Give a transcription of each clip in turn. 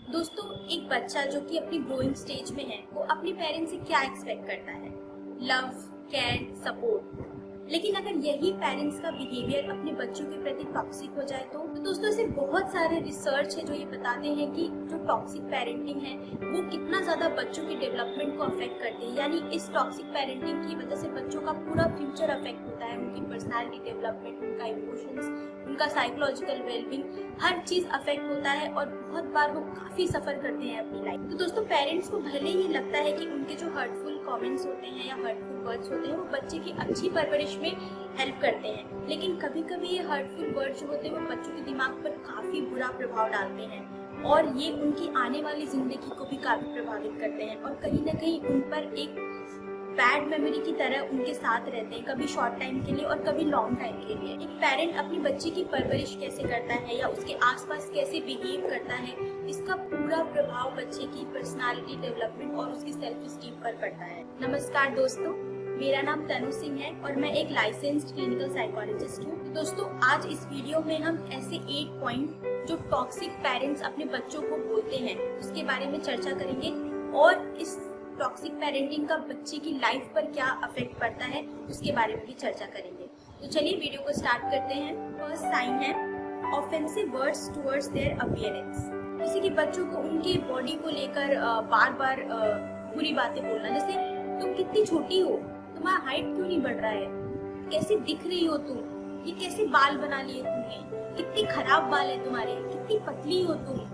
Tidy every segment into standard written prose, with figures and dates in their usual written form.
दोस्तों, एक बच्चा जो कि अपनी ग्रोइंग स्टेज में है वो अपने पेरेंट्स से क्या एक्सपेक्ट करता है? Love, care, support. लेकिन अगर यही पेरेंट्स का बिहेवियर अपने बच्चों के प्रति टॉक्सिक हो जाए तो दोस्तों ऐसे बहुत सारे रिसर्च है जो ये बताते हैं कि जो टॉक्सिक पेरेंटिंग है वो कितना ज्यादा बच्चों के डेवलपमेंट को अफेक्ट करती है। यानी इस टॉक्सिक पेरेंटिंग की वजह से बच्चों का पूरा फ्यूचर अफेक्ट होता है, उनकी पर्सनालिटी डेवलपमेंट, उनका इमोशंस, उनका साइकोलॉजिकल वेलबींग, हर चीज अफेक्ट होता है और बहुत बार वो काफी सफर करते हैं अपनी लाइफ। तो दोस्तों, पेरेंट्स को भले ही लगता है कि उनके जो हर्टफुल कमेंट्स होते हैं या हर्टफुल वर्ड्स होते हैं वो बच्चे की अच्छी परवरिश में हेल्प करते हैं, लेकिन कभी कभी ये हर्टफुल वर्ड्स जो होते हैं वो बच्चों के दिमाग पर काफी बुरा प्रभाव डालते हैं और ये उनकी आने वाली जिंदगी को भी काफी प्रभावित करते हैं और कहीं ना कहीं उन पर एक बैड मेमोरी की तरह उनके साथ रहते हैं, कभी शॉर्ट टाइम के लिए और कभी लॉन्ग टाइम के लिए। एक पेरेंट अपनी बच्ची की परवरिश कैसे करता है या उसके आसपास कैसे बिहेव करता है, इसका पूरा प्रभाव बच्चे की पर्सनालिटी डेवलपमेंट और उसकी सेल्फ स्टीम पर पड़ता है। नमस्कार दोस्तों, मेरा नाम तनु सिंह है और मैं एक लाइसेंस्ड क्लिनिकल साइकोलॉजिस्ट हूँ। दोस्तों, आज इस वीडियो में हम ऐसे 8 पॉइंट जो टॉक्सिक पेरेंट्स अपने बच्चों को बोलते हैं उसके बारे में चर्चा करेंगे और इस टॉक्सिक पेरेंटिंग का बच्चे की लाइफ पर क्या अफेक्ट पड़ता है उसके बारे में भी चर्चा करेंगे। तो चलिए वीडियो को स्टार्ट करते हैं। फर्स्ट साइन है offensive words towards their appearance. जैसे कि बच्चों को उनके बॉडी को लेकर बार बार बुरी बातें बोलना, जैसे तुम कितनी छोटी हो, तुम्हारा हाइट क्यों नहीं बढ़ रहा है, कैसे दिख रही हो तुम, ये कैसे बाल बना लिए तुमने, कितनी खराब बाल है तुम्हारे, कितनी पतली हो तुम।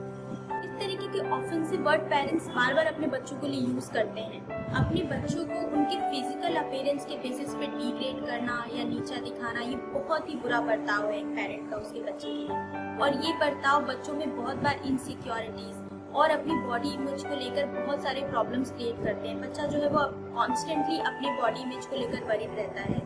इस तरीके के ऑफेंसिव वर्ड पेरेंट्स बार बार अपने बच्चों को लिए यूज करते हैं। अपने बच्चों को उनके फिजिकल अपीयरेंस के बेसिस पे डिग्रेड करना या नीचा दिखाना, ये बहुत ही बुरा बर्ताव है एक पेरेंट का उसके बच्चे के लिए और ये बर्ताव बच्चों में बहुत बार इनसिक्योरिटीज और अपनी बॉडी इमेज को लेकर बहुत सारे प्रॉब्लम्स क्रिएट करते हैं। बच्चा जो है वो कॉन्स्टेंटली अपनी बॉडी इमेज को लेकर वरीड रहता है।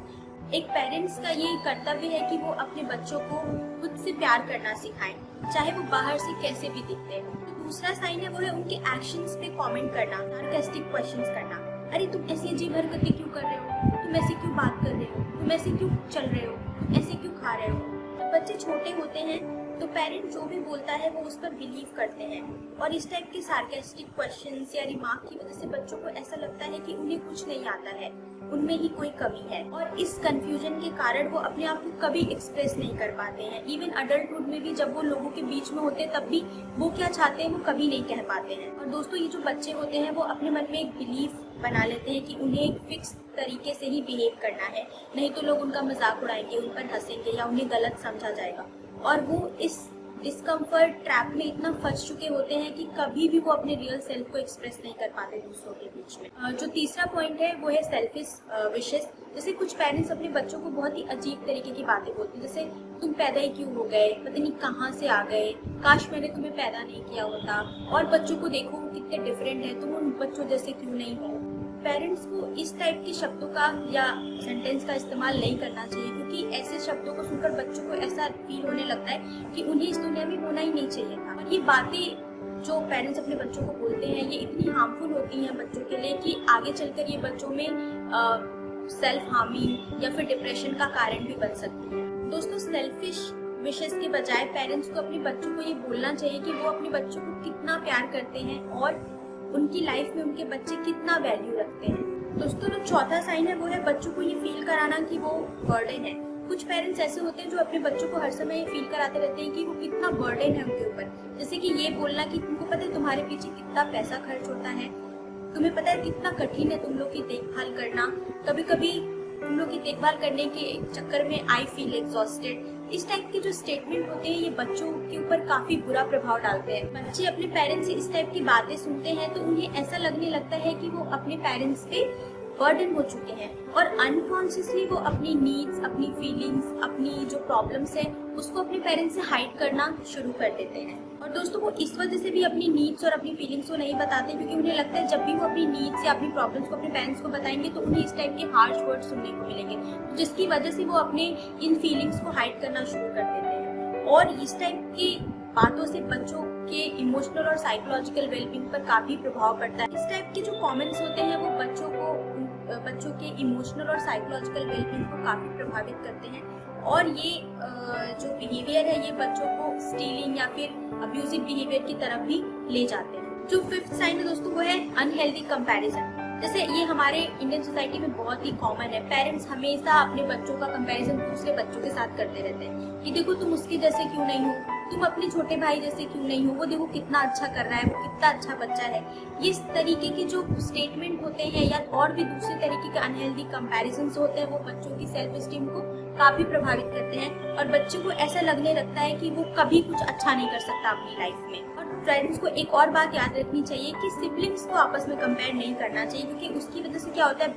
एक पेरेंट्स का ये कर्तव्य है कि वो अपने बच्चों को खुद से प्यार करना सिखाएं, चाहे वो बाहर से कैसे भी दिखते हैं। तो दूसरा साइन है वो है उनके एक्शंस पे कमेंट करना, सार्कास्टिक क्वेश्चंस करना। अरे तुम ऐसी अजीब हरकतें क्यों कर रहे हो, तुम ऐसे क्यों बात कर रहे हो, तुम ऐसे क्यों चल रहे हो, ऐसे क्यों खा रहे हो। तो बच्चे छोटे होते हैं तो पेरेंट जो भी बोलता है वो उस पर बिलीव करते हैं और इस टाइप के सार्कास्टिक क्वेश्चंस या रिमार्क की वजह से बच्चों को ऐसा लगता है कि उन्हें कुछ नहीं आता है, उनमें ही कोई कमी है और इस कंफ्यूजन के कारण वो अपने आप को कभी एक्सप्रेस नहीं कर पाते हैं। इवन अडल्टहुड में भी जब वो लोगों के बीच में होते हैं तब भी वो क्या चाहते हैं वो कभी नहीं कह पाते हैं। और दोस्तों, ये जो बच्चे होते हैं वो अपने मन में एक बिलीफ बना लेते हैं कि उन्हें एक फिक्स तरीके से ही बिहेव करना है, नहीं तो लोग उनका मजाक उड़ाएंगे, उन पर हंसेंगे या उन्हें गलत समझा जाएगा और वो इस डिस्कम्फर्ट ट्रैप में इतना फंस चुके होते हैं कि कभी भी वो अपने रियल सेल्फ को एक्सप्रेस नहीं कर पाते दूसरों के बीच में। जो तीसरा पॉइंट है वो है सेल्फिश विशेस। जैसे कुछ पेरेंट्स अपने बच्चों को बहुत ही अजीब तरीके की बातें बोलते हैं, जैसे तुम पैदा ही क्यों हो गए, पता नहीं कहाँ से आ गए, काश मैंने तुम्हें पैदा नहीं किया होता, और बच्चों को देखो वो कितने डिफरेंट है, तुम उन बच्चों जैसे क्यों नहीं हो। पेरेंट्स को इस टाइप के शब्दों का या सेंटेंस का इस्तेमाल नहीं करना चाहिए क्योंकि ऐसे शब्दों को सुनकर बच्चों को ऐसा फील होने लगता है कि उन्हें इस दुनिया में होना ही नहीं चाहिए था। और ये बातें जो पेरेंट्स अपने बच्चों को बोलते हैं ये इतनी हार्मफुल होती हैं बच्चों के लिए कि आगे चलकर ये बच्चों में सेल्फ हार्मिंग या फिर डिप्रेशन का कारण भी बन सकती है। दोस्तों, सेल्फिश विशेष के बजाय पेरेंट्स को अपने बच्चों को ये बोलना चाहिए कि वो अपने बच्चों को कितना प्यार करते हैं और उनकी लाइफ में उनके बच्चे कितना वैल्यू रखते हैं। दोस्तों, जो चौथा साइन है वो है बच्चों को ये फील कराना कि वो बर्डन है। कुछ पेरेंट्स ऐसे होते हैं जो अपने बच्चों को हर समय ये फील कराते रहते हैं कि वो कितना बर्डन है उनके ऊपर, जैसे कि ये बोलना कि तुमको पता है तुम्हारे पीछे कितना पैसा खर्च होता है, तुम्हें पता है कितना कठिन है तुम लोग की देखभाल करना, कभी कभी तुम लोग की देखभाल करने के चक्कर में आई फील एग्जॉस्टेड। इस टाइप के जो स्टेटमेंट होते हैं ये बच्चों के ऊपर काफी बुरा प्रभाव डालते हैं। बच्चे अपने पेरेंट्स से इस टाइप की बातें सुनते हैं तो उन्हें ऐसा लगने लगता है कि वो अपने पेरेंट्स पे बर्डन हो चुके हैं और अनकॉन्शियसली वो अपनी नीड्स, अपनी फीलिंग्स, अपनी जो प्रॉब्लम्स है उसको अपने पेरेंट्स से हाइड करना शुरू कर देते हैं। और दोस्तों, वो इस वजह से भी अपनी नीड्स और अपनी फीलिंग्स को नहीं बताते क्योंकि उन्हें लगता है जब भी वो अपनी नीड्स या अपनी प्रॉब्लम्स को अपने पेरेंट्स को बताएंगे तो उन्हें इस टाइप के हार्श वर्ड सुनने को मिलेंगे, जिसकी वजह से वो अपने इन फीलिंग्स को हाइड करना शुरू कर देते हैं। और इस टाइप की बातों से बच्चों के इमोशनल और साइकोलॉजिकल वेलबींग पर काफी प्रभाव पड़ता है। इस टाइप के जो कमेंट्स होते हैं वो बच्चों के इमोशनल और साइकोलॉजिकल वेलबींग को काफी प्रभावित करते हैं और ये जो बिहेवियर है ये बच्चों को स्टीलिंग या फिर अब्यूजिव बिहेवियर की तरफ भी ले जाते हैं। जो फिफ्थ साइन है दोस्तों वो है अनहेल्दी कंपैरिजन। जैसे ये हमारे इंडियन सोसाइटी में बहुत ही कॉमन है। पेरेंट्स हमेशा अपने बच्चों का कंपैरिजन दूसरे बच्चों के साथ करते रहते हैं कि देखो तुम उसके जैसे क्यों नहीं हो, तुम अपने छोटे भाई जैसे क्यों नहीं हो, वो देखो कितना अच्छा कर रहा है, वो कितना अच्छा बच्चा है। ये इस तरीके के जो स्टेटमेंट होते हैं या और भी दूसरे तरीके के अनहेल्दी कंपैरिजन होते हैं वो बच्चों की सेल्फ स्टीम को काफी प्रभावित करते हैं और बच्चे को ऐसा लगने लगता है कि वो कभी कुछ अच्छा नहीं कर सकता अपनी लाइफ में। और पेरेंट्स को एक और बात याद रखनी चाहिए कि सिबलिंग्स को आपस में कंपेयर नहीं करना चाहिए, क्योंकि उसकी वजह से क्या होता है,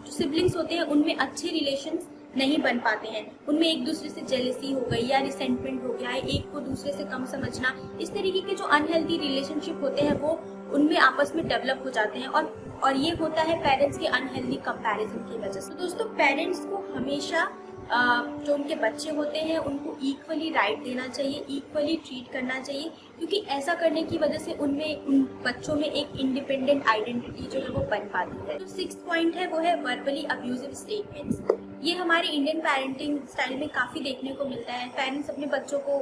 जो सिबलिंग्स होते हैं उनमें अच्छे रिलेशंस नहीं बन पाते हैं, उनमें एक दूसरे से जेलसी हो गई या रिसेंटमेंट हो गया है, एक को दूसरे से कम समझना, इस तरीके के जो अनहेल्दी रिलेशनशिप होते हैं वो उनमें आपस में डेवलप हो जाते हैं और ये होता है पेरेंट्स के अनहेल्दी कंपैरिजन की वजह से। तो दोस्तों पेरेंट्स को हमेशा जो उनके बच्चे होते हैं उनको इक्वली राइट देना चाहिए, इक्वली ट्रीट करना चाहिए, क्योंकि ऐसा करने की वजह से उनमें उन बच्चों में एक इंडिपेंडेंट आइडेंटिटी जो है वो बन पाती है। जो सिक्स्थ पॉइंट है वो है वर्बली अब्यूजिव स्टेटमेंट्स। ये हमारे इंडियन पेरेंटिंग स्टाइल में काफी देखने को मिलता है। पेरेंट्स अपने बच्चों को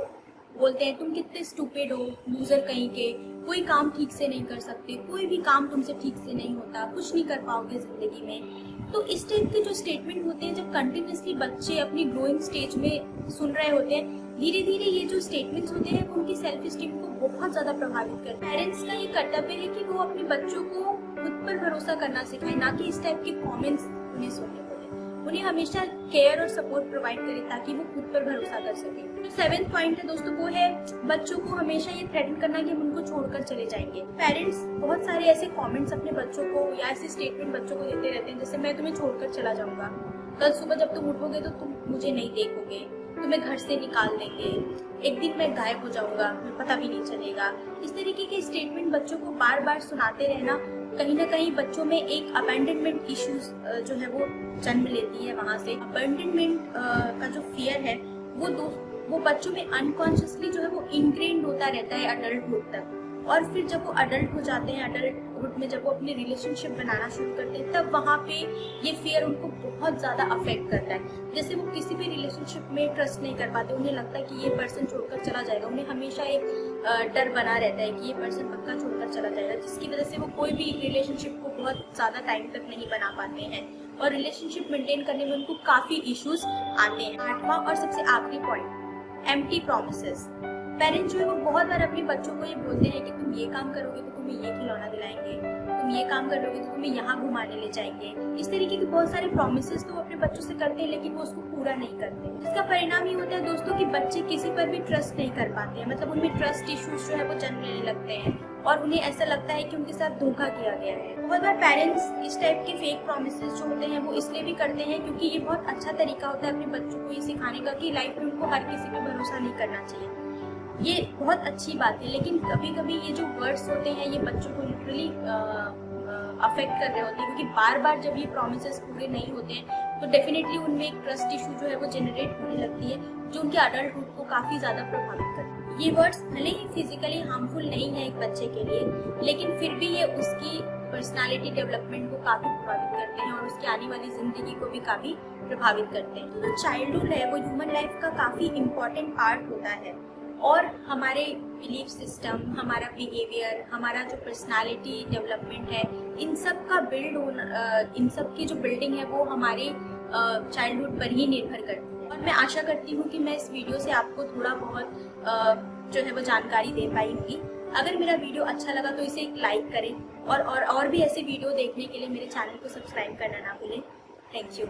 बोलते हैं तुम कितने स्टूपिड हो, लूजर कहीं के, कोई काम ठीक से नहीं कर सकते, कोई भी काम तुमसे ठीक से नहीं होता, कुछ नहीं कर पाओगे जिंदगी में। तो इस टाइप के जो स्टेटमेंट होते हैं जब कंटिन्यूसली बच्चे अपनी ग्रोइंग स्टेज में सुन रहे होते हैं, धीरे धीरे ये जो स्टेटमेंट्स होते हैं वो उनकी सेल्फ स्टीम को बहुत ज्यादा प्रभावित करते हैं। पेरेंट्स का ये कर्तव्य है कि वो अपने बच्चों को खुद पर भरोसा करना सिखाए, ना कि इस टाइप के कमेंट्स उन्हें सुनने पड़े। उन्हें हमेशा केयर और सपोर्ट प्रोवाइड करें ताकि वो खुद पर भरोसा कर सके। जो सेवेंथ पॉइंट है दोस्तों वो है बच्चों को हमेशा ये थ्रेटन करना कि हम उनको छोड़कर चले जाएंगे। पेरेंट्स बहुत सारे ऐसे कमेंट्स अपने बच्चों को या ऐसे स्टेटमेंट बच्चों को देते रहते हैं, जैसे मैं तुम्हें छोड़कर चला जाऊंगा, कल सुबह जब तुम उठोगे तो तुम मुझे नहीं देखोगे, तुम्हें घर से निकाल देंगे, एक दिन मैं गायब हो जाऊंगा, पता भी नहीं चलेगा। इस तरीके के स्टेटमेंट बच्चों को बार बार सुनाते रहना कहीं ना कहीं बच्चों में एक अबैंडनमेंट इश्यूज जो है वो जन्म लेती है। वहां से अबैंडनमेंट का जो फियर है वो बच्चों में अनकॉन्शियसली जो है वो इनग्रेन्ड होता रहता है अडल्टहुड तक। और फिर जब वो अडल्ट हो जाते हैं, अडल्टहुड में जब वो अपने रिलेशनशिप बनाना शुरू करते हैं, तब वहाँ पे ये फियर उनको बहुत ज्यादा अफेक्ट करता है। जैसे वो किसी भी रिलेशनशिप में ट्रस्ट नहीं कर पाते, उन्हें लगता है कि ये पर्सन छोड़कर चला जाएगा, उन्हें हमेशा एक डर बना रहता है कि ये पर्सन पक्का छोड़कर चला जाएगा, जिसकी वजह से वो कोई भी रिलेशनशिप को बहुत ज्यादा टाइम तक नहीं बना पाते हैं और रिलेशनशिप मेंटेन करने में उनको काफी इश्यूज आते हैं। आठवां और सबसे आखिरी पॉइंट, एम्प्टी प्रॉमिसेस। पेरेंट्स जो है वो बहुत बार अपने बच्चों को ये बोलते हैं कि तुम ये काम करोगे तो तुम्हें ये खिलौना दिलाएंगे, तुम ये काम करोगे तो तुम्हें यहाँ घुमाने ले जाएंगे। इस तरीके के बहुत सारे प्रॉमिसेस तो वो अपने बच्चों से करते हैं, लेकिन वो उसको पूरा नहीं करते। इसका परिणाम ये होता है दोस्तों कि बच्चे किसी पर भी ट्रस्ट नहीं कर पाते हैं, मतलब उनमें ट्रस्ट इश्यूज जो है वो जन्म लेने लगते हैं और उन्हें ऐसा लगता है कि उनके साथ धोखा किया गया है। बहुत बार पेरेंट्स इस टाइप के फेक प्रॉमिसेस जो होते हैं वो इसलिए भी करते हैं क्योंकि ये बहुत अच्छा तरीका होता है अपने बच्चों को ये सिखाने का कि लाइफ में उनको हर किसी पे भरोसा नहीं करना चाहिए। ये बहुत अच्छी बात है, लेकिन कभी कभी ये जो वर्ड्स होते हैं ये बच्चों को लिटरली अफेक्ट कर रहे होते हैं, क्योंकि बार बार जब ये प्रॉमिसेस पूरे नहीं होते हैं तो डेफिनेटली उनमें एक ट्रस्ट इशू जो है वो जनरेट होने लगती है, जो उनके अडल्टहुड को काफी ज्यादा प्रभावित करती है। ये वर्ड्स भले ही फिजिकली हार्मफुल नहीं है एक बच्चे के लिए, लेकिन फिर भी ये उसकी पर्सनालिटी डेवलपमेंट को काफी प्रभावित करते हैं और उसकी आने वाली जिंदगी को भी काफी प्रभावित करते हैं। तो जो चाइल्डहुड है वो ह्यूमन लाइफ का काफी इम्पोर्टेंट पार्ट होता है और हमारे बिलीफ सिस्टम, हमारा बिहेवियर, हमारा जो पर्सनालिटी डेवलपमेंट है, इन सब का बिल्ड होना, इन सब की जो बिल्डिंग है वो हमारे चाइल्डहुड पर ही निर्भर करती है। और मैं आशा करती हूँ कि मैं इस वीडियो से आपको थोड़ा बहुत जो है वो जानकारी दे पाई होगी। अगर मेरा वीडियो अच्छा लगा तो इसे एक लाइक करें और भी ऐसे वीडियो देखने के लिए मेरे चैनल को सब्सक्राइब करना ना भूलें। Thank you.